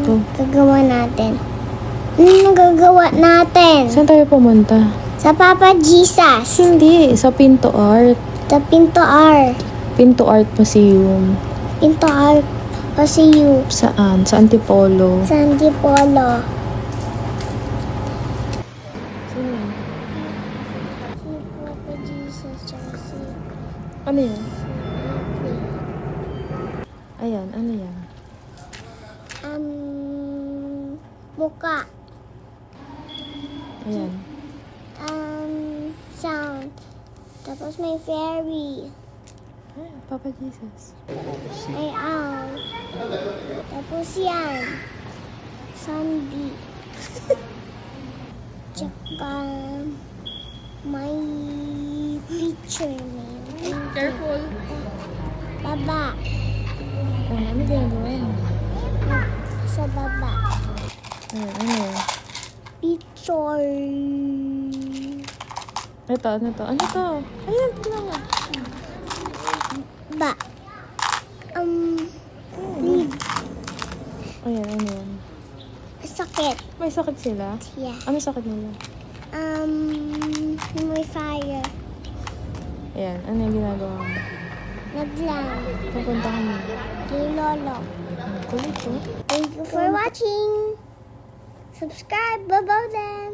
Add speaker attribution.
Speaker 1: Oh.
Speaker 2: Gagawa natin? Ano gagawa natin?
Speaker 1: Saan tayo pumunta?
Speaker 2: Sa Papa Jesus.
Speaker 1: Hindi, sa Pinto Art.
Speaker 2: Sa Pinto R.
Speaker 1: Pinto Art Museum.
Speaker 2: Pinto R. Kasi you.
Speaker 1: Saan? Sa Antipolo.
Speaker 2: Sa Antipolo.
Speaker 1: Sino yan?
Speaker 2: Si Papa Jesus. Tsaka si
Speaker 1: Ano yan?
Speaker 2: Apple.
Speaker 1: Ayan, ano yan?
Speaker 2: Muka.
Speaker 1: Ayan.
Speaker 2: Sound. Tapos may fairy.
Speaker 1: Ah, Papa Jesus.
Speaker 2: May owl. Tapos yan. Zombie. Tsaka may picture name.
Speaker 1: Careful.
Speaker 2: Baba.
Speaker 1: Ah, ano ginagawa mo?
Speaker 2: Sa baba.
Speaker 1: Ayan, ano yan?
Speaker 2: Picture.
Speaker 1: Ito, ano to? Ano to? Ayan, tingnan mo.
Speaker 2: Ba. Lead.
Speaker 1: Ayan, ano yan?
Speaker 2: Sakit.
Speaker 1: May sakit sila?
Speaker 2: Yeah.
Speaker 1: Ano sakit nila?
Speaker 2: May fire.
Speaker 1: Ayan, ano yung ginagawa mo?
Speaker 2: Naglang.
Speaker 1: Pupuntahan mo.
Speaker 2: Kay Lolo.
Speaker 1: Kulit ko.
Speaker 2: Thank you for watching. Subscribe. Bye-bye then.